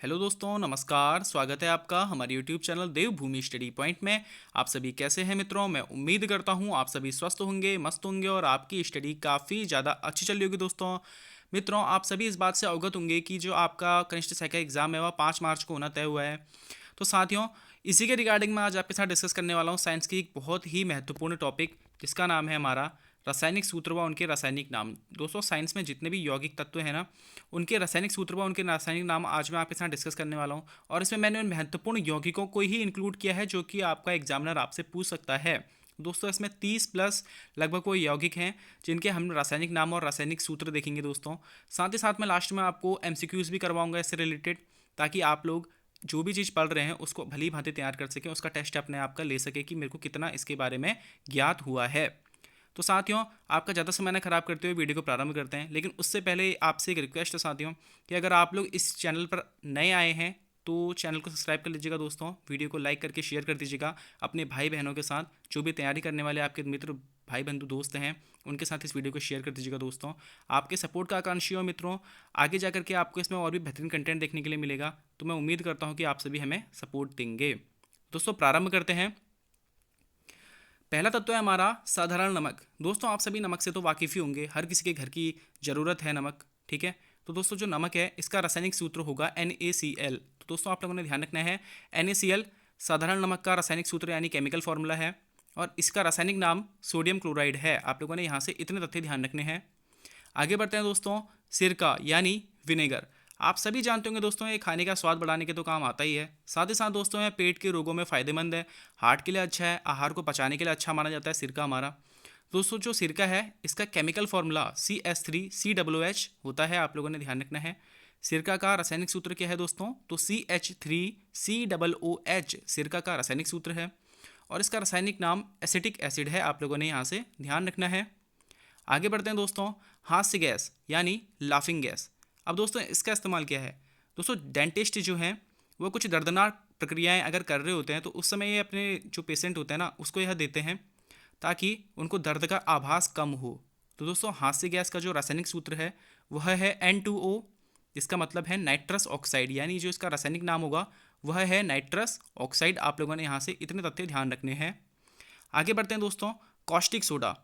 Hello दोस्तों, नमस्कार। स्वागत है आपका हमारे यूट्यूब चैनल देवभूमि स्टडी पॉइंट में। आप सभी कैसे हैं मित्रों? मैं उम्मीद करता हूं आप सभी स्वस्थ होंगे, मस्त होंगे और आपकी स्टडी काफ़ी ज़्यादा अच्छी चल रही होगी। दोस्तों मित्रों, आप सभी इस बात से अवगत होंगे कि जो आपका कनिष्ठ सहायक एग्जाम है वह 5 मार्च को होना तय हुआ है। तो साथियों, इसी के रिगार्डिंग मैं आज आपके साथ डिस्कस करने वाला हूँ साइंस की एक बहुत ही महत्वपूर्ण टॉपिक, जिसका नाम है हमारा रासायनिक सूत्र व उनके रासायनिक नाम। दोस्तों, साइंस में जितने भी यौगिक तत्व हैं ना, उनके रासायनिक सूत्र व उनके रासायनिक नाम आज मैं आपके साथ डिस्कस करने वाला हूँ। और इसमें मैंने उन महत्वपूर्ण यौगिकों को ही इंक्लूड किया है जो कि आपका एग्जामिनर आपसे पूछ सकता है। दोस्तों, इसमें 30 प्लस लगभग कोई यौगिक हैं जिनके हम रासायनिक नाम और रासायनिक सूत्र देखेंगे। दोस्तों, साथ ही साथ मैं लास्ट में आपको एमसीक्यूज भी करवाऊंगा इससे रिलेटेड, ताकि आप लोग जो भी चीज़ पढ़ रहे हैं उसको भली भांति तैयार कर सकें, उसका टेस्ट अपने आप का ले सके कि मेरे को कितना इसके बारे में ज्ञात हुआ है। तो साथियों, आपका ज़्यादा समय न खराब करते हुए वीडियो को प्रारंभ करते हैं। लेकिन उससे पहले आपसे एक रिक्वेस्ट है साथियों, कि अगर आप लोग इस चैनल पर नए आए हैं तो चैनल को सब्सक्राइब कर लीजिएगा। दोस्तों, वीडियो को लाइक करके शेयर कर दीजिएगा अपने भाई बहनों के साथ। जो भी तैयारी करने वाले आपके मित्र, भाई बंधु, दोस्त हैं, उनके साथ इस वीडियो को शेयर कर दीजिएगा। दोस्तों, आपके सपोर्ट का आकांक्षी हो मित्रों, आगे जाकर के आपको इसमें और भी बेहतरीन कंटेंट देखने के लिए मिलेगा। तो मैं उम्मीद करता हूँ कि आप सभी हमें सपोर्ट देंगे। दोस्तों, प्रारंभ करते हैं। पहला तत्व है हमारा साधारण नमक। दोस्तों, आप सभी नमक से तो वाकिफ़ ही होंगे, हर किसी के घर की ज़रूरत है नमक, ठीक है। तो दोस्तों, जो नमक है इसका रासायनिक सूत्र होगा NaCl। तो दोस्तों, आप लोगों ने ध्यान रखना है, NaCl साधारण नमक का रासायनिक सूत्र यानी केमिकल फॉर्मूला है, और इसका रासायनिक नाम सोडियम क्लोराइड है। आप लोगों ने यहाँ से इतने तथ्य ध्यान रखने हैं। आगे बढ़ते हैं दोस्तों। सिरका यानी विनेगर। आप सभी जानते होंगे दोस्तों, ये खाने का स्वाद बढ़ाने के तो काम आता ही है। साथ ही साथ दोस्तों, ये पेट के रोगों में फ़ायदेमंद है, हार्ट के लिए अच्छा है, आहार को पचाने के लिए अच्छा माना जाता है सिरका हमारा। दोस्तों, जो सिरका है इसका केमिकल फॉर्मूला CH3COOH होता है। आप लोगों ने ध्यान रखना है। सिरका का रासायनिक सूत्र क्या है दोस्तों? तो CH3COOH सिरका का रासायनिक सूत्र है, और इसका रासायनिक नाम एसिटिक एसिड है। आप लोगों ने यहाँ से ध्यान रखना है। आगे बढ़ते हैं दोस्तों। हास्य गैस यानी लाफिंग गैस। अब दोस्तों, इसका इस्तेमाल क्या है? दोस्तों, डेंटिस्ट जो हैं वो कुछ दर्दनाक प्रक्रियाएं अगर कर रहे होते हैं तो उस समय ये अपने जो पेशेंट होते हैं ना उसको यह देते हैं, ताकि उनको दर्द का आभास कम हो। तो दोस्तों, हास्य गैस का जो रासायनिक सूत्र है वह है N2O, जिसका मतलब है नाइट्रस ऑक्साइड, यानी जो इसका रासायनिक नाम होगा वह है नाइट्रस ऑक्साइड। आप लोगों ने यहाँ से इतने तथ्य ध्यान रखने हैं। आगे बढ़ते हैं दोस्तों। Caustic soda.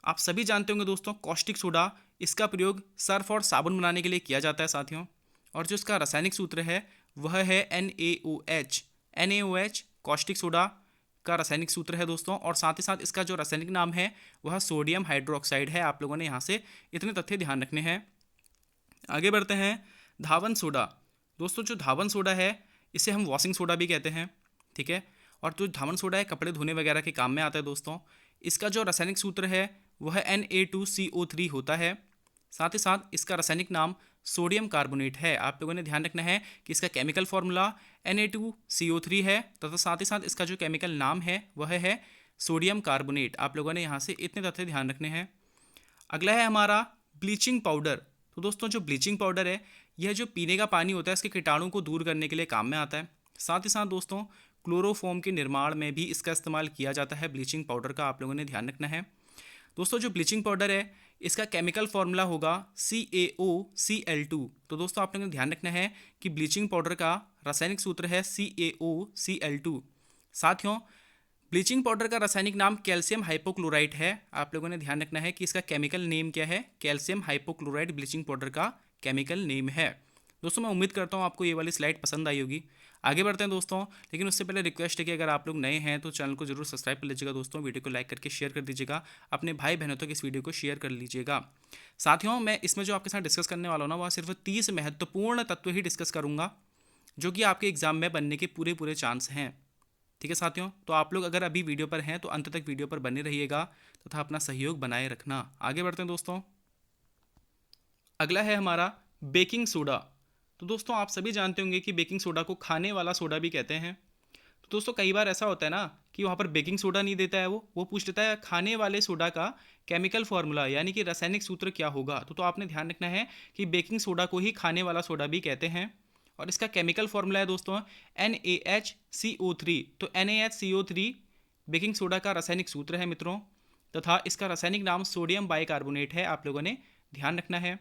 आप सभी जानते होंगे दोस्तों, कॉस्टिक सोडा, इसका प्रयोग सर्फ और साबुन बनाने के लिए किया जाता है साथियों। और जो इसका रासायनिक सूत्र है वह है NaOH। NaOH कॉस्टिक सोडा का रासायनिक सूत्र है दोस्तों, और साथ ही साथ इसका जो रासायनिक नाम है वह सोडियम हाइड्रोक्साइड है। आप लोगों ने यहाँ से इतने तथ्य ध्यान रखने हैं। आगे बढ़ते हैं। धावन सोडा। दोस्तों, जो धावन सोडा है इसे हम वॉशिंग सोडा भी कहते हैं, ठीक है। और जो धावन सोडा है कपड़े धोने वगैरह के काम में आता है दोस्तों। इसका जो रासायनिक सूत्र है वह Na2CO3 होता है। साथ ही साथ इसका रासायनिक नाम सोडियम कार्बोनेट है। आप लोगों ने ध्यान रखना है कि इसका केमिकल फॉर्मूला Na2CO3 है, तथा साथ ही साथ इसका जो केमिकल नाम है वह है सोडियम कार्बोनेट। आप लोगों ने यहाँ से इतने तथ्य ध्यान रखने हैं। अगला है हमारा ब्लीचिंग पाउडर। तो दोस्तों, जो ब्लीचिंग पाउडर है यह जो पीने का पानी होता है इसके कीटाणु को दूर करने के लिए काम में आता है। साथ ही साथ दोस्तों, क्लोरोफॉर्म के निर्माण में भी इसका इस्तेमाल किया जाता है ब्लीचिंग पाउडर का। आप लोगों ने ध्यान रखना है। दोस्तों, जो ब्लीचिंग पाउडर है इसका केमिकल फॉर्मूला होगा CaOCl2। तो दोस्तों, आप लोगों ने ध्यान रखना है कि ब्लीचिंग पाउडर का रासायनिक सूत्र है CaOCl2। साथियों, ब्लीचिंग पाउडर का रासायनिक नाम कैल्शियम हाइपोक्लोराइट है। आप लोगों ने ध्यान रखना है कि इसका केमिकल नेम क्या है। कैल्शियम हाइपोक्लोराइट ब्लीचिंग पाउडर का केमिकल नेम है। दोस्तों, मैं उम्मीद करता हूँ आपको ये वाली स्लाइड पसंद आई होगी। आगे बढ़ते हैं दोस्तों, लेकिन उससे पहले रिक्वेस्ट है कि अगर आप लोग नए हैं तो चैनल को जरूर सब्सक्राइब कर लीजिएगा। दोस्तों, वीडियो को लाइक करके शेयर कर दीजिएगा, अपने भाई बहनों तक इस वीडियो को शेयर कर लीजिएगा। साथियों, मैं इसमें जो आपके साथ डिस्कस करने वाला हूँ ना, वह सिर्फ 30 महत्वपूर्ण तत्व ही डिस्कस करूँगा जो कि आपके एग्जाम में बनने के पूरे पूरे चांस हैं, ठीक है साथियों। तो आप लोग अगर अभी वीडियो पर हैं तो अंत तक वीडियो पर बने रहिएगा तथा अपना सहयोग बनाए रखना। आगे बढ़ते हैं दोस्तों। अगला है हमारा बेकिंग सोडा। तो दोस्तों, आप सभी जानते होंगे कि बेकिंग सोडा को खाने वाला सोडा भी कहते हैं। तो दोस्तों, कई बार ऐसा होता है ना कि वहाँ पर बेकिंग सोडा नहीं देता है, वो पूछ लेता है खाने वाले सोडा का केमिकल फॉर्मूला यानी कि रासायनिक सूत्र क्या होगा। तो आपने ध्यान रखना है कि बेकिंग सोडा को ही खाने वाला सोडा भी कहते हैं, और इसका केमिकल फॉर्मूला है दोस्तों NaHCO3। तो NaHCO3 बेकिंग सोडा का रासायनिक सूत्र है मित्रों, तथा इसका रासायनिक नाम सोडियम बाइकार्बोनेट है। आप लोगों ने ध्यान रखना है।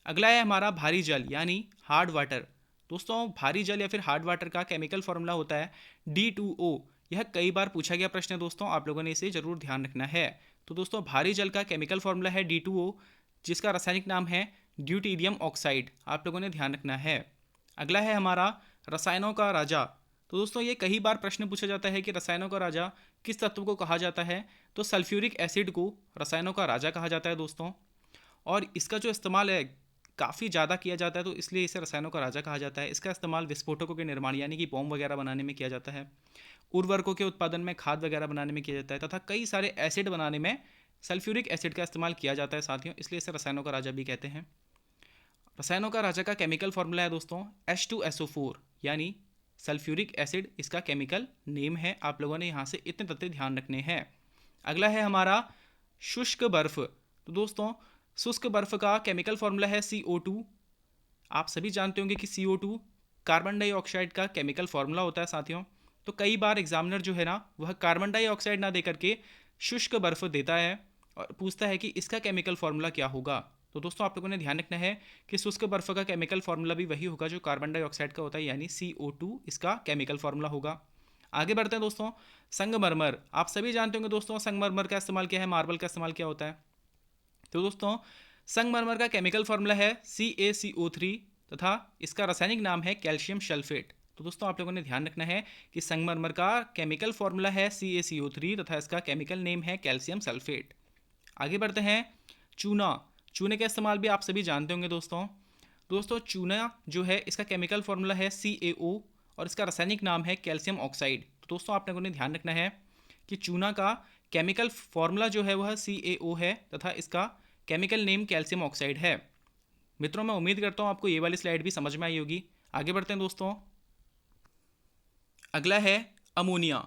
अगला है हमारा भारी जल यानी हार्ड वाटर। दोस्तों भारी जल या फिर हार्ड वाटर का केमिकल फॉर्मूला होता है D2O। यह कई बार पूछा गया प्रश्न है दोस्तों, आप लोगों ने इसे जरूर ध्यान रखना है। तो दोस्तों भारी जल का केमिकल फॉर्मूला है D2O, जिसका रासायनिक नाम है ड्यूटीरियम ऑक्साइड, आप लोगों ने ध्यान रखना है। अगला है हमारा रसायनों का राजा। तो दोस्तों ये कई बार प्रश्न पूछा जाता है कि रसायनों का राजा किस तत्व को कहा जाता है। तो सल्फ्यूरिक एसिड को रसायनों का राजा कहा जाता है दोस्तों, और इसका जो इस्तेमाल है काफ़ी ज़्यादा किया जाता है, तो इसलिए इसे रसायनों का राजा कहा जाता है। इसका इस्तेमाल विस्फोटकों के निर्माण यानी कि बॉम्ब वगैरह बनाने में किया जाता है, उर्वरकों के उत्पादन में, खाद वगैरह बनाने में किया जाता है, तथा कई सारे एसिड बनाने में सल्फ्यूरिक एसिड का इस्तेमाल किया जाता है साथियों, इसलिए इसे रसायनों का राजा भी कहते हैं। रसायनों का राजा का केमिकल फॉर्मूला है दोस्तों H2SO4, यानी सल्फ्यूरिक एसिड इसका केमिकल नेम है। आप लोगों ने यहाँ से इतने तथ्य ध्यान रखने हैं। अगला है हमारा शुष्क बर्फ। तो दोस्तों शुष्क बर्फ का केमिकल फॉर्मूला है CO2। आप सभी जानते होंगे कि CO2 कार्बन डाइऑक्साइड का केमिकल फॉर्मूला होता है साथियों। तो कई बार एग्जामिनर जो है ना वह कार्बन डाइऑक्साइड ना दे करके शुष्क बर्फ देता है और पूछता है कि इसका केमिकल फॉर्मूला क्या होगा। तो दोस्तों आप लोगों ने ध्यान रखना है कि शुष्क बर्फ का केमिकल फॉर्मूला भी वही होगा जो कार्बन डाइऑक्साइड का होता है, यानी CO2 इसका केमिकल फॉर्मूला होगा। आगे बढ़ते हैं दोस्तों, संगमरमर। आप सभी जानते होंगे दोस्तों संगमरमर का इस्तेमाल क्या है, मार्बल का इस्तेमाल क्या होता है। तो दोस्तों संगमरमर का केमिकल फॉर्मूला है CaCO3 तथा इसका रासायनिक नाम है कैल्शियम सल्फेट। तो दोस्तों आप लोगों ने ध्यान रखना है कि संगमरमर का केमिकल फॉर्मूला है CaCO3 तथा इसका केमिकल नेम है कैल्शियम सल्फेट। आगे बढ़ते हैं, चूना। चूने का इस्तेमाल भी आप सभी जानते होंगे दोस्तों चूना जो है इसका केमिकल फॉर्मूला है CaO और इसका रासायनिक नाम है कैल्शियम ऑक्साइड। तो दोस्तों आप लोगों ने ध्यान रखना है कि चूना का केमिकल फॉर्मूला जो है वह CaO है तथा इसका केमिकल नेम कैल्शियम ऑक्साइड है। मित्रों मैं उम्मीद करता हूँ आपको ये वाली स्लाइड भी समझ में आई होगी। आगे बढ़ते हैं दोस्तों, अगला है अमोनिया।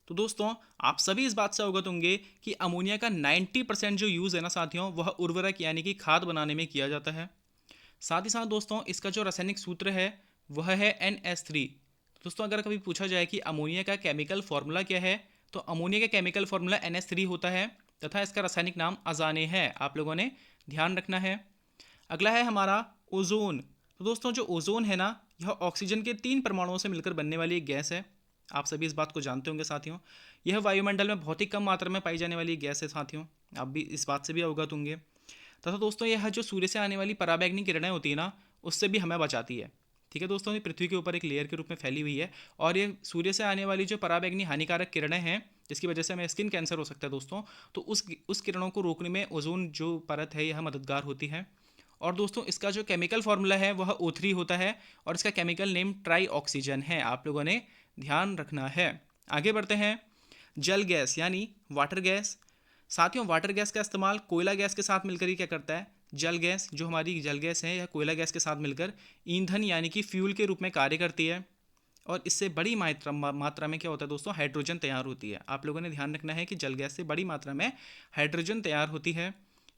तो दोस्तों आप सभी इस बात से अवगत होंगे कि अमोनिया का 90% जो यूज़ है ना साथियों वह उर्वरक यानी कि खाद बनाने में किया जाता है। साथ ही साथ दोस्तों इसका जो रासायनिक सूत्र है वह है NH3। दोस्तों अगर कभी पूछा जाए कि अमोनिया का केमिकल फॉर्मूला क्या है, तो अमोनिया का केमिकल फॉर्मूला NH3 होता है तथा इसका रासायनिक नाम अजाने है। आप लोगों ने ध्यान रखना है। अगला है हमारा ओजोन। तो दोस्तों जो ओजोन है ना यह ऑक्सीजन के 3 परमाणुओं से मिलकर बनने वाली एक गैस है। आप सभी इस बात को जानते होंगे साथियों। यह वायुमंडल में बहुत ही कम मात्रा में पाई जाने वाली गैस है साथियों, आप भी इस बात से भी अवगत होंगे। तथा दोस्तों यह जो सूर्य से आने वाली पराबैंगनी किरणें होती है ना उससे भी हमें बचाती है। ठीक है दोस्तों, ये पृथ्वी के ऊपर एक लेयर के रूप में फैली हुई है और ये सूर्य से आने वाली जो पराबैंगनी हानिकारक किरणें हैं जिसकी वजह से हमें स्किन कैंसर हो सकता है दोस्तों, तो उस किरणों को रोकने में ओजोन जो परत है यह मददगार होती है। और दोस्तों इसका जो केमिकल फॉर्मूला है वह O3 होता है और इसका केमिकल नेम ट्राई ऑक्सीजन है। आप लोगों ने ध्यान रखना है। आगे बढ़ते हैं, जल गैस यानी वाटर गैस। साथियों वाटर गैस का इस्तेमाल कोयला गैस के साथ मिलकर ही क्या करता है, जल गैस जो हमारी जल गैस है यह कोयला गैस के साथ मिलकर ईंधन यानी कि फ्यूल के रूप में कार्य करती है और इससे बड़ी मात्रा में क्या होता है दोस्तों, हाइड्रोजन तैयार होती है। आप लोगों ने ध्यान रखना है कि जल गैस से बड़ी मात्रा में हाइड्रोजन तैयार होती है।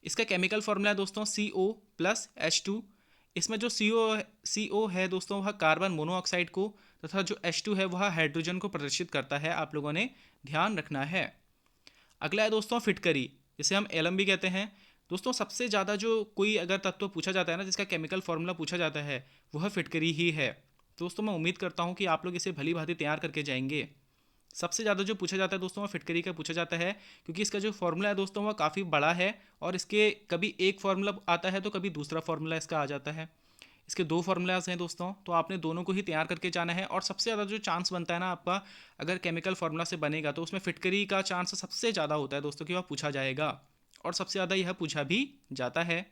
इसका केमिकल फॉर्मूला है दोस्तों CO+H2। इसमें जो CO है दोस्तों वह कार्बन मोनोऑक्साइड को तथा जो H2 है वह हाइड्रोजन को प्रदर्शित करता है। आप लोगों ने ध्यान रखना है। अगला है दोस्तों फिटकरी, जिसे हम एलम भी कहते हैं। दोस्तों सबसे ज़्यादा जो कोई अगर तत्व पूछा जाता है ना जिसका केमिकल फॉर्मूला पूछा जाता है वह फिटकरी ही है। दोस्तों मैं उम्मीद करता हूँ कि आप लोग इसे भली भांति तैयार करके जाएंगे। सबसे ज़्यादा जो पूछा जाता है दोस्तों वह फिटकरी का पूछा जाता है क्योंकि इसका जो फॉर्मूला है दोस्तों वह काफ़ी बड़ा है और इसके कभी एक फॉर्मूला आता है तो कभी दूसरा फॉर्मूला इसका आ जाता है। इसके 2 फार्मूलाज हैं दोस्तों, तो आपने दोनों को ही तैयार करके जाना है। और सबसे ज़्यादा जो चांस बनता है ना आपका अगर केमिकल फार्मूला से बनेगा तो उसमें फिटकरी का चांस सबसे ज़्यादा होता है दोस्तों कि वह पूछा जाएगा और सबसे ज़्यादा यह पूछा भी जाता है।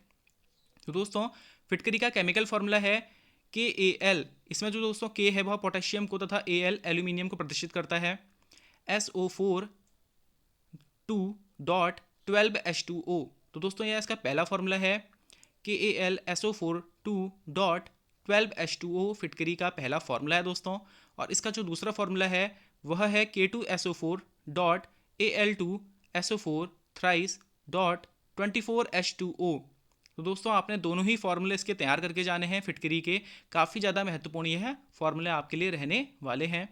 तो दोस्तों फिटकरी का केमिकल फार्मूला है KAl। इसमें जो दोस्तों K है वह पोटेशियम को तथा Al एल्यूमिनियम को प्रदर्शित करता है। SO4 2.12H2O। तो दोस्तों यह इसका पहला फॉर्मूला है KAlSO4 2.12H2O फिटकरी का पहला फॉर्मूला है दोस्तों। और इसका जो दूसरा फॉर्मूला है वह है K2SO4.Al2SO4 thrice.24H2O। तो दोस्तों आपने दोनों ही फार्मूले इसके तैयार करके जाने हैं फिटकरी के। काफ़ी ज़्यादा महत्वपूर्ण यह फार्मूले आपके लिए रहने वाले हैं।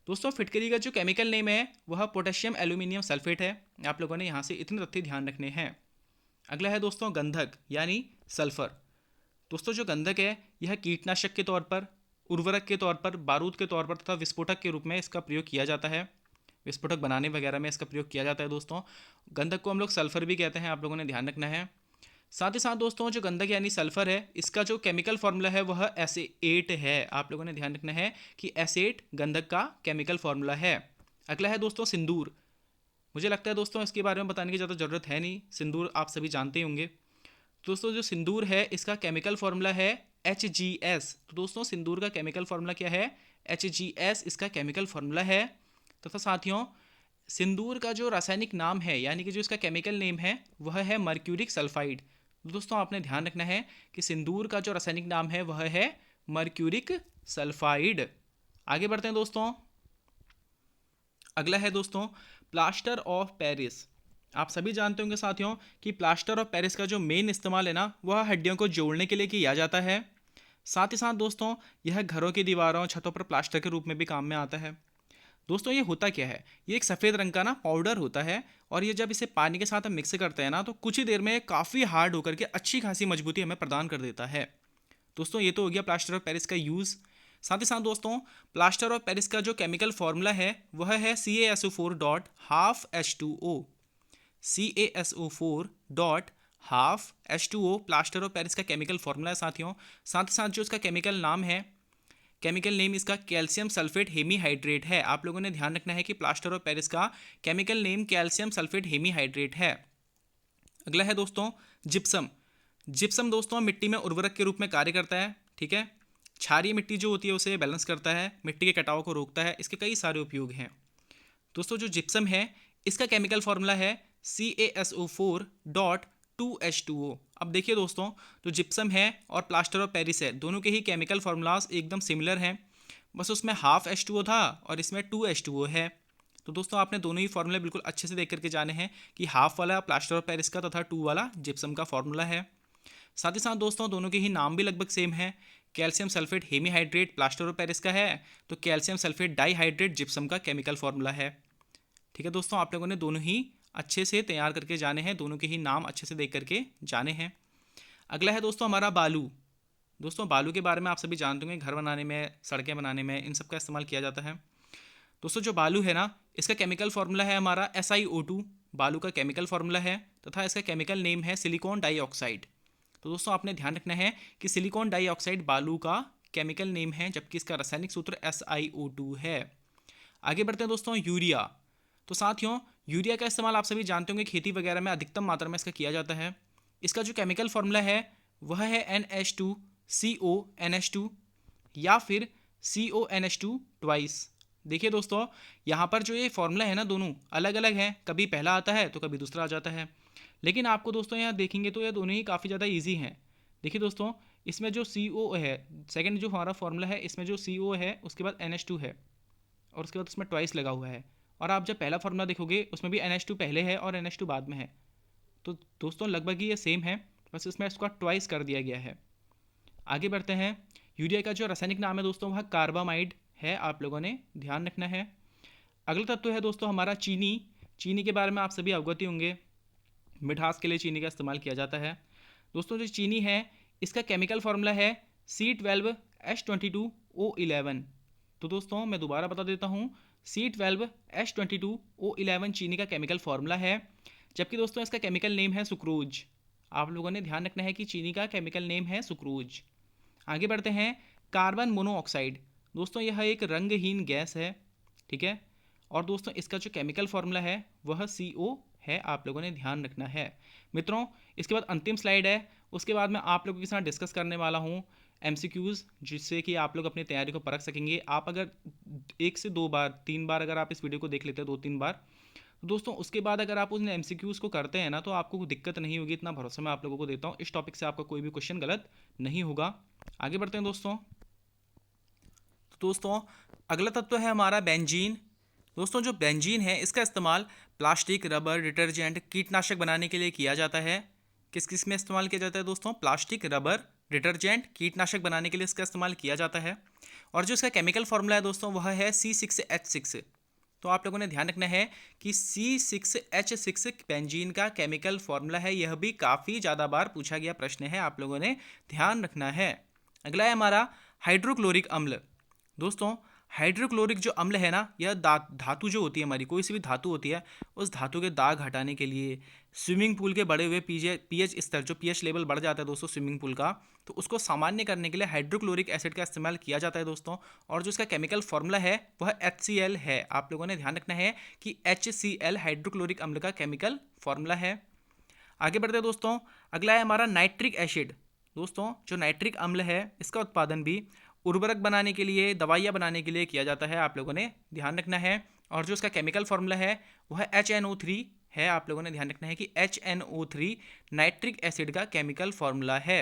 दोस्तों फिटकरी का जो केमिकल नेम है वह पोटेशियम एल्यूमिनियम सल्फेट है। आप लोगों ने यहाँ से इतने तथ्य ध्यान रखने हैं। अगला है दोस्तों गंधक यानी सल्फर। दोस्तों जो गंधक है यह कीटनाशक के तौर पर उर्वरक के तौर पर, बारूद के तौर पर तथा विस्फोटक के रूप में इसका प्रयोग किया जाता है। विस्फोटक बनाने वगैरह में इसका प्रयोग किया जाता है दोस्तों। गंधक को हम लोग सल्फर भी कहते हैं, आप लोगों ने ध्यान रखना है। साथ ही साथ दोस्तों जो गंधक यानी सल्फर है, इसका जो केमिकल फॉर्मूला है वह एसेट है। आप लोगों ने ध्यान रखना है कि एसेट गंधक का केमिकल फॉर्मूला है। अगला है दोस्तों सिंदूर। मुझे लगता है दोस्तों इसके बारे में बताने की ज़्यादा ज़रूरत है नहीं, सिंदूर आप सभी जानते ही होंगे। दोस्तों जो सिंदूर है इसका केमिकल फॉर्मूला है HGS। तो दोस्तों सिंदूर का केमिकल फॉर्मूला क्या है? HGS इसका केमिकल फॉर्मूला है। तथा साथियों सिंदूर का जो रासायनिक नाम है यानी कि जो इसका केमिकल नेम है वह है मर्क्यूरिक सल्फाइड। दोस्तों आपने ध्यान रखना है कि सिंदूर का जो रासायनिक नाम है वह है मर्क्यूरिक सल्फाइड। आगे बढ़ते हैं दोस्तों। अगला है दोस्तों प्लास्टर ऑफ पेरिस। आप सभी जानते होंगे साथियों कि प्लास्टर ऑफ पेरिस का जो मेन इस्तेमाल है ना वह हड्डियों को जोड़ने के लिए किया जाता है। साथ ही साथ दोस्तों यह घरों की दीवारों छतों पर प्लास्टर के रूप में भी काम में आता है। दोस्तों ये होता क्या है? ये एक सफ़ेद रंग का ना पाउडर होता है और ये जब इसे पानी के साथ हम मिक्स करते हैं ना तो कुछ ही देर में काफ़ी हार्ड होकर के अच्छी खासी मजबूती हमें प्रदान कर देता है। दोस्तों ये तो हो गया प्लास्टर ऑफ पेरिस का यूज़। साथ ही साथ दोस्तों प्लास्टर ऑफ पेरिस का जो केमिकल फॉर्मूला है वह है CaSO4 dot half H2O। CaSO4 dot half H2O plaster of Paris का केमिकल फॉर्मूला है साथियों। साथ ही साथ जो इसका केमिकल नाम है, केमिकल नेम इसका कैल्शियम सल्फेट हेमीहाइड्रेट है। आप लोगों ने ध्यान रखना है कि प्लास्टर ऑफ पेरिस का chemical name calcium sulphate hemihydrate है। अगला है दोस्तों जिप्सम। जिप्सम दोस्तों मिट्टी में उर्वरक के रूप में कार्य करता है। ठीक है, क्षारीय मिट्टी जो होती है उसे बैलेंस करता है, मिट्टी के कटाव को रोकता है। इसके कई सारे उपयोग हैं। दोस्तों जो जिप्सम है इसका केमिकल फॉर्मूला है CaSO4 डॉट 2H2O। अब देखिए दोस्तों जो जिप्सम है और प्लास्टर ऑफ पेरिस है दोनों के ही केमिकल फार्मूलाज एकदम सिमिलर हैं, बस उसमें हाफ H2O था और इसमें 2H2O है। तो दोस्तों आपने दोनों ही फार्मूले बिल्कुल अच्छे से देख करके जाने हैं कि हाफ वाला प्लास्टर ऑफ पेरिस का तथा 2 वाला जिप्सम का फॉर्मूला है। साथ ही साथ दोस्तों दोनों के ही नाम भी लगभग सेम है। Calcium sulphate hemihydrate plaster of Paris का है तो कैल्शियम सल्फेट डाईहाइड्रेट जिप्सम का केमिकल फॉर्मूला है। ठीक है दोस्तों आप लोगों ने दोनों ही अच्छे से तैयार करके जाने हैं, दोनों के ही नाम अच्छे से देख करके जाने हैं। अगला है दोस्तों हमारा बालू। दोस्तों बालू के बारे में आप सभी जानते होंगे, घर बनाने में, सड़कें बनाने में इन सब का इस्तेमाल किया जाता है। दोस्तों जो बालू है ना इसका केमिकल फार्मूला है हमारा SiO2। बालू का केमिकल फार्मूला है तथा इसका केमिकल नेम है सिलिकॉन डाइऑक्साइड। तो दोस्तों आपने ध्यान रखना है कि सिलिकॉन डाइऑक्साइड बालू का केमिकल नेम है जबकि इसका रासायनिक सूत्र SiO2 है। आगे बढ़ते हैं दोस्तों यूरिया। तो साथियों यूरिया का इस्तेमाल आप सभी जानते होंगे खेती वगैरह में अधिकतम मात्रा में इसका किया जाता है। इसका जो केमिकल फार्मूला है वह है NH2CONH2 या फिर CONH2 ट्वाइस। देखिए दोस्तों यहाँ पर जो ये फार्मूला है ना दोनों अलग अलग हैं, कभी पहला आता है तो कभी दूसरा आ जाता है, लेकिन आपको दोस्तों यहाँ देखेंगे तो ये दोनों ही काफ़ी ज़्यादा ईजी हैं। देखिए दोस्तों इसमें जो CO है, सेकंड जो हमारा फार्मूला है इसमें जो CO है उसके बाद NH2 है और उसके बाद उसमें ट्वाइस लगा हुआ है। और आप जब पहला फार्मूला देखोगे उसमें भी NH2 पहले है और NH2 बाद में है। तो दोस्तों लगभग ही ये सेम है, बस इसमें इसका ट्वाइस कर दिया गया है। आगे बढ़ते हैं। यूरिया का जो रासायनिक नाम है दोस्तों वह कार्बामाइड है, आप लोगों ने ध्यान रखना है। अगला तत्व है दोस्तों हमारा चीनी। चीनी के बारे में आप सभी अवगत होंगे, मिठास के लिए चीनी का इस्तेमाल किया जाता है। दोस्तों जो चीनी है इसका केमिकल फार्मूला है C12H22O11। तो दोस्तों मैं दोबारा बता देता हूँ, C12H22O11 चीनी का केमिकल फार्मूला है। जबकि दोस्तों इसका केमिकल नेम है सुक्रोज। आप लोगों ने ध्यान रखना है कि चीनी का केमिकल नेम है सुक्रोज। आगे बढ़ते हैं। Carbon monoxide. दोस्तों यह एक रंगहीन गैस है। ठीक है, और दोस्तों इसका जो केमिकल फार्मूला है वह CO है, आप लोगों ने ध्यान रखना है। मित्रों इसके बाद अंतिम स्लाइड है, उसके बाद मैं आप लोगों के साथ डिस्कस करने वाला हूँ MCQs, जिससे कि आप लोग अपनी तैयारी को परख सकेंगे। आप अगर 1 से 2 बार 3 बार अगर आप इस वीडियो को देख लेते हैं 2-3 बार, तो दोस्तों उसके बाद अगर आप उन MCQs को करते हैं ना तो आपको कोई दिक्कत नहीं होगी, इतना भरोसा मैं आप लोगों को देता हूँ। इस टॉपिक से आपका कोई भी क्वेश्चन गलत नहीं होगा। आगे बढ़ते हैं दोस्तों। दोस्तों अगला तत्व है हमारा बेंजीन। दोस्तों जो बेंजीन है इसका इस्तेमाल प्लास्टिक, रबर, डिटर्जेंट, कीटनाशक बनाने के लिए किया जाता है। किस किस में इस्तेमाल किया जाता है दोस्तों? प्लास्टिक, रबर, डिटर्जेंट, कीटनाशक बनाने के लिए इसका इस्तेमाल किया जाता है। और जो इसका केमिकल फार्मूला है दोस्तों वह है C6H6। तो आप लोगों ने ध्यान रखना है कि C6H6 बेंजीन का केमिकल फार्मूला है। यह भी काफ़ी ज़्यादा बार पूछा गया प्रश्न है, आप लोगों ने ध्यान रखना है। अगला है हमारा हाइड्रोक्लोरिक अम्ल। दोस्तों हाइड्रोक्लोरिक जो अम्ल है ना, यह धातु जो होती है हमारी, कोई सी भी धातु होती है, उस धातु के दाग हटाने के लिए, स्विमिंग पूल के बढ़े हुए पीएच स्तर, जो पीएच लेवल बढ़ जाता है दोस्तों स्विमिंग पूल का, तो उसको सामान्य करने के लिए हाइड्रोक्लोरिक एसिड का इस्तेमाल किया जाता है दोस्तों। और जो इसका केमिकल फॉर्मूला है वह HCl है। आप लोगों ने ध्यान रखना है कि HCl हाइड्रोक्लोरिक अम्ल का केमिकल फॉर्मूला है। आगे बढ़ते हैं दोस्तों, अगला है हमारा नाइट्रिक एसिड। दोस्तों जो नाइट्रिक अम्ल है इसका उत्पादन भी उर्वरक बनाने के लिए, दवाइयाँ बनाने के लिए किया जाता है, आप लोगों ने ध्यान रखना है। और जो इसका केमिकल फॉर्मूला है वह HNO3 है। आप लोगों ने ध्यान रखना है कि HNO3 नाइट्रिक एसिड का केमिकल फॉर्मूला है।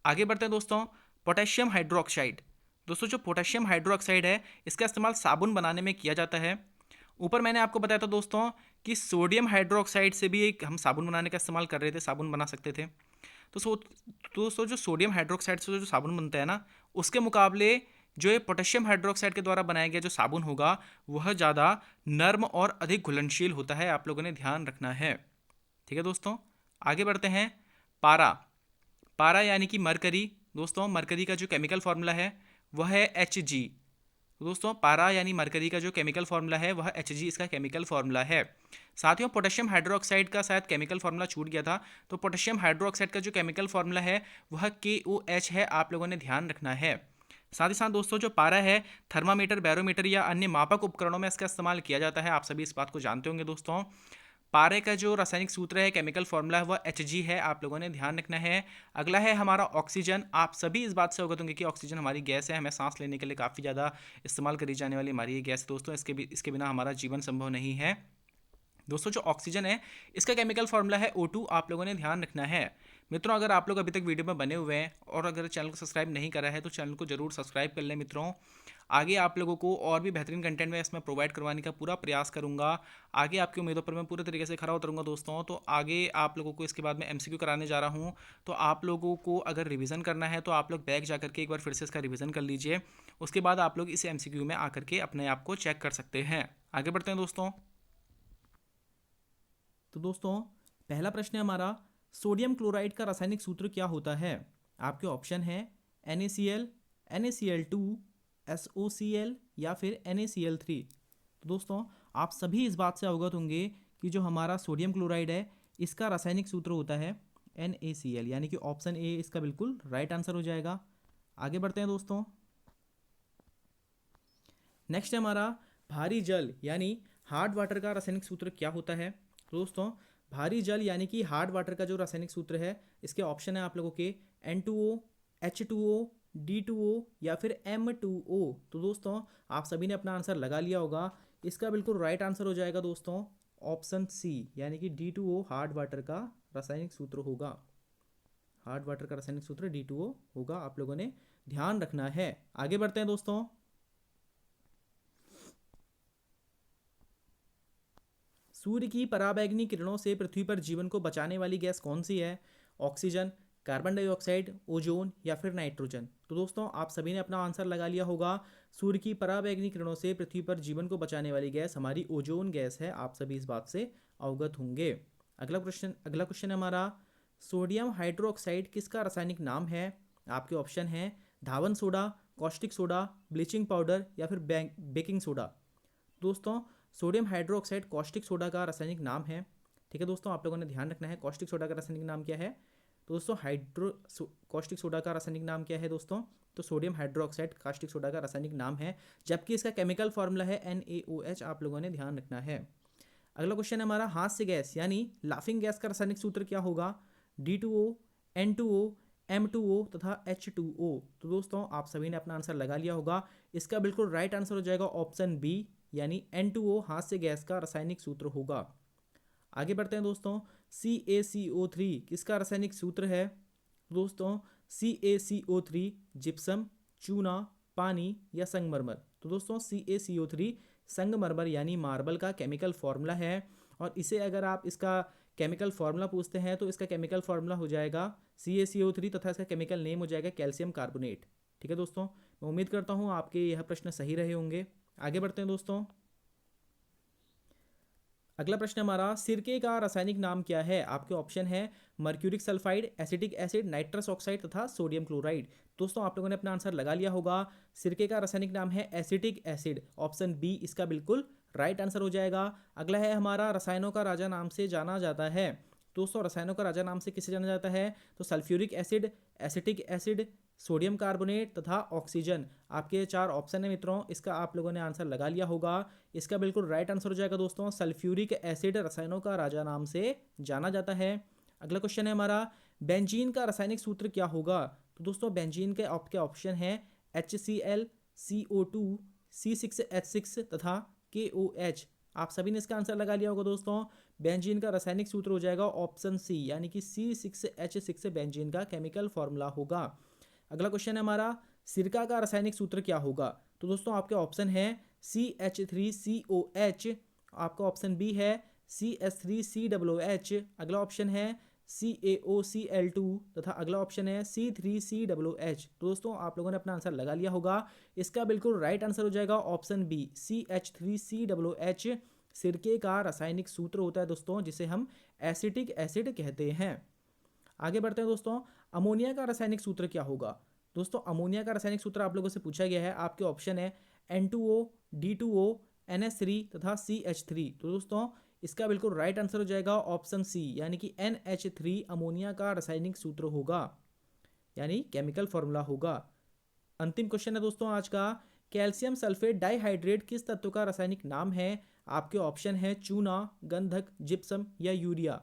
आगे बढ़ते हैं दोस्तों, पोटेशियम हाइड्रोक्साइड। दोस्तों जो पोटेशियम हाइड्रोक्साइड है इसका इस्तेमाल साबुन बनाने में किया जाता है। ऊपर मैंने आपको बताया था दोस्तों कि सोडियम हाइड्रोक्साइड से भी एक हम साबुन बनाने का इस्तेमाल कर रहे थे, साबुन बना सकते थे। दोस्तों जो सोडियम हाइड्रोक्साइड से जो साबुन बनता है ना, उसके मुकाबले जो ये पोटेशियम हाइड्रोक्साइड के द्वारा बनाया गया जो साबुन होगा वह ज़्यादा नर्म और अधिक घुलनशील होता है। आप लोगों ने ध्यान रखना है। ठीक है दोस्तों, आगे बढ़ते हैं। पारा। पारा यानी कि मरकरी। दोस्तों मरकरी का जो केमिकल फॉर्मूला है वह है Hg। दोस्तों पारा यानी मरकरी का जो केमिकल फॉर्मूला है वह Hg इसका केमिकल फॉर्मूला है। साथियों पोटेशियम हाइड्रोक्साइड का शायद केमिकल फॉर्मूला छूट गया था, तो पोटेशियम हाइड्रोक्साइड का जो केमिकल फॉर्मूला है वह KOH है। आप लोगों ने ध्यान रखना है। साथ ही साथ दोस्तों जो पारा है, थर्मामीटर, बैरोमीटर या अन्य मापक उपकरणों में इसका इस्तेमाल किया जाता है। आप सभी इस बात को जानते होंगे दोस्तों। पारे का जो रासायनिक सूत्र है, केमिकल फॉर्मूला है, वह Hg है। आप लोगों ने ध्यान रखना है। अगला है हमारा ऑक्सीजन। आप सभी इस बात से अवगत होंगे कि ऑक्सीजन हमारी गैस है, हमें सांस लेने के लिए काफ़ी ज़्यादा इस्तेमाल करी जाने वाली हमारी ये गैस है दोस्तों। इसके बिना हमारा जीवन संभव नहीं है। दोस्तों जो ऑक्सीजन है इसका केमिकल फॉर्मूला है O2। आप लोगों ने ध्यान रखना है। मित्रों अगर आप लोग अभी तक वीडियो में बने हुए हैं और अगर चैनल को सब्सक्राइब नहीं करा है तो चैनल को जरूर सब्सक्राइब कर लें मित्रों। आगे आप लोगों को और भी बेहतरीन कंटेंट में इसमें प्रोवाइड करवाने का पूरा प्रयास करूंगा। आगे आपकी उम्मीदों पर मैं पूरे तरीके से खरा उतरूंगा दोस्तों। तो आगे आप लोगों को इसके बाद में MCQ कराने जा रहा हूं, तो आप लोगों को अगर रिवीजन करना है तो आप लोग बैक जा करके एक बार फिर से इसका रिवीजन कर लीजिए। उसके बाद आप लोग इस MCQ में आकर के अपने आप को चेक कर सकते हैं। आगे बढ़ते हैं दोस्तों। तो दोस्तों पहला प्रश्न है हमारा, सोडियम क्लोराइड का रासायनिक सूत्र क्या होता है। आपके ऑप्शन है NaCl, NaCl2, SOCl या फिर NaCl3। तो दोस्तों आप सभी इस बात से अवगत होंगे कि जो हमारा सोडियम क्लोराइड है इसका रासायनिक सूत्र होता है NaCl, यानी कि ऑप्शन ए इसका बिल्कुल राइट आंसर हो जाएगा। आगे बढ़ते हैं दोस्तों। नेक्स्ट है हमारा, भारी जल यानी हार्ड वाटर का रासायनिक सूत्र क्या होता है। दोस्तों भारी जल यानी कि हार्ड वाटर का जो रासायनिक सूत्र है इसके ऑप्शन है आप लोगों के N2O, H2O, D2O या फिर M2O। तो दोस्तों आप सभी ने अपना आंसर लगा लिया होगा। इसका बिल्कुल राइट आंसर हो जाएगा दोस्तों ऑप्शन सी, यानी कि D2O हार्ड वाटर का रासायनिक सूत्र होगा। हार्ड वाटर का रासायनिक सूत्र D2O होगा। आप लोगों ने ध्यान रखना है। आगे बढ़ते हैं दोस्तों। सूर्य की पराबैंगनी किरणों से पृथ्वी पर जीवन को बचाने वाली गैस कौन सी है। ऑक्सीजन, कार्बन डाइऑक्साइड, ओजोन या फिर नाइट्रोजन। तो दोस्तों आप सभी ने अपना आंसर लगा लिया होगा। सूर्य की पराबैंगनी किरणों से पृथ्वी पर जीवन को बचाने वाली गैस हमारी ओजोन गैस है। आप सभी इस बात से अवगत होंगे। अगला क्वेश्चन है हमारा, सोडियम हाइड्रोक्साइड किसका रासायनिक नाम है। आपके ऑप्शन हैं धावन soda, caustic soda, bleaching powder या फिर बेकिंग सोडा। दोस्तों सोडियम हाइड्रोक्साइड कॉस्टिक सोडा का रासायनिक नाम है। ठीक है दोस्तों, आप लोगों ने ध्यान रखना है कॉस्टिक सोडा का रासायनिक नाम क्या है। तो दोस्तों कॉस्टिक सोडा का रासायनिक नाम क्या है दोस्तों, तो सोडियम हाइड्रोक्साइड कॉस्टिक सोडा का रासायनिक नाम है, जबकि इसका केमिकल फॉर्मूला है NaOH। आप लोगों ने ध्यान रखना है। अगला क्वेश्चन है हमारा, हास्य गैस यानी लाफिंग गैस का रासायनिक सूत्र क्या होगा। D2O, N2O, M2O तथा H2O। तो दोस्तों आप सभी ने अपना आंसर लगा लिया होगा। इसका बिल्कुल राइट आंसर हो जाएगा ऑप्शन बी, यानी N2O हास्य गैस का रासायनिक सूत्र होगा। आगे बढ़ते हैं दोस्तों। CaCO3 किसका रासायनिक सूत्र है। दोस्तों CaCO3 जिप्सम, चूना, पानी या संगमरमर। तो दोस्तों CaCO3 संगमरमर यानी मार्बल का केमिकल फॉर्मूला है। और इसे अगर आप इसका केमिकल फार्मूला पूछते हैं तो इसका केमिकल फार्मूला हो जाएगा CaCO3 तथा इसका केमिकल नेम हो जाएगा कैल्शियम कार्बोनेट। ठीक है दोस्तों, मैं उम्मीद करता हूँ आपके यह प्रश्न सही रहे होंगे। आगे बढ़ते हैं दोस्तों। अगला प्रश्न हमारा, सिरके का रासायनिक नाम क्या है? आपके ऑप्शन है mercuric sulphide, acetic acid, nitrous oxide तथा सोडियम क्लोराइड। दोस्तों आप लोगों ने अपना आंसर लगा लिया होगा। सिरके का रासायनिक नाम है एसिटिक एसिड। ऑप्शन बी इसका बिल्कुल राइट आंसर हो जाएगा। अगला है हमारा, रसायनों का राजा नाम से जाना जाता है। दोस्तों रसायनों का राजा नाम से किसे जाना जाता है? तो sulphuric acid, acetic acid, sodium carbonate तथा ऑक्सीजन। आपके चार ऑप्शन है मित्रों, इसका आप लोगों ने आंसर लगा लिया होगा। इसका बिल्कुल राइट आंसर हो जाएगा दोस्तों, सल्फ्यूरिक एसिड रसायनों का राजा नाम से जाना जाता है। अगला क्वेश्चन है हमारा, बेंजीन का रासायनिक सूत्र क्या होगा? तो दोस्तों बेंजीन के आपके ऑप्शन है HCl, CO2, C6H6 तथा KOH। आप सभी ने इसका आंसर लगा लिया होगा दोस्तों। बेंजीन का रासायनिक सूत्र हो जाएगा ऑप्शन सी, यानी कि C6H6 बेंजीन का केमिकल फॉर्मूला होगा। अगला क्वेश्चन है हमारा, सिरका का रासायनिक सूत्र क्या होगा? तो दोस्तों आपके ऑप्शन है CH3COH, आपका ऑप्शन बी है CH3COOH, अगला ऑप्शन है CaOCl2 तथा अगला ऑप्शन है C3COOH। तो दोस्तों आप लोगों ने अपना आंसर लगा लिया होगा। इसका बिल्कुल राइट आंसर हो जाएगा ऑप्शन बी, CH3COOH सिरके का रासायनिक सूत्र होता है दोस्तों, जिसे हम एसिटिक एसिड कहते हैं। आगे बढ़ते हैं दोस्तों, अमोनिया का रासायनिक सूत्र क्या होगा? दोस्तों अमोनिया का रासायनिक सूत्र आप लोगों से पूछा गया है। आपके ऑप्शन है N2O, D2O, NH3 तथा CH3। तो दोस्तों इसका बिल्कुल राइट आंसर हो जाएगा ऑप्शन सी, यानी कि NH3 अमोनिया का रासायनिक सूत्र होगा, यानी केमिकल फॉर्मूला होगा। अंतिम क्वेश्चन है दोस्तों आज का, कैल्शियम सल्फेट डाइहाइड्रेट किस तत्व का रासायनिक नाम है? आपके ऑप्शन है चूना, गंधक, जिप्सम या यूरिया।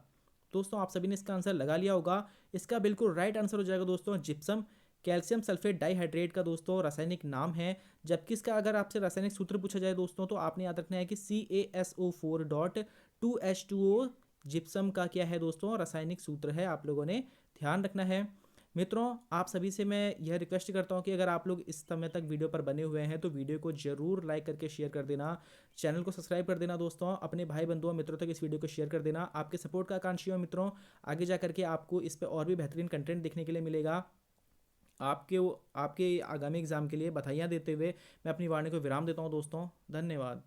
दोस्तों आप सभी ने इसका आंसर लगा लिया होगा। इसका बिल्कुल राइट आंसर हो जाएगा दोस्तों जिप्सम। कैल्शियम सल्फेट डाइहाइड्रेट का दोस्तों रासायनिक नाम है। जबकि इसका अगर आपसे रासायनिक सूत्र पूछा जाए दोस्तों, तो आपने याद रखना है कि CaSO4.2H2O जिप्सम का क्या है दोस्तों? रासायनिक सूत्र है, आप लोगों ने ध्यान रखना है। मित्रों आप सभी से मैं यह रिक्वेस्ट करता हूं कि अगर आप लोग इस समय तक वीडियो पर बने हुए हैं तो वीडियो को जरूर लाइक करके शेयर कर देना, चैनल को सब्सक्राइब कर देना दोस्तों, अपने भाई बंधुओं मित्रों तक इस वीडियो को शेयर कर देना। आपके सपोर्ट का आकांक्षी हूं मित्रों, आगे जा करके आपको इस पर और भी बेहतरीन कंटेंट देखने के लिए मिलेगा। आपके आपके आगामी एग्जाम के लिए बधाइयाँ देते हुए मैं अपनी वाणी को विराम देता हूँ दोस्तों। धन्यवाद।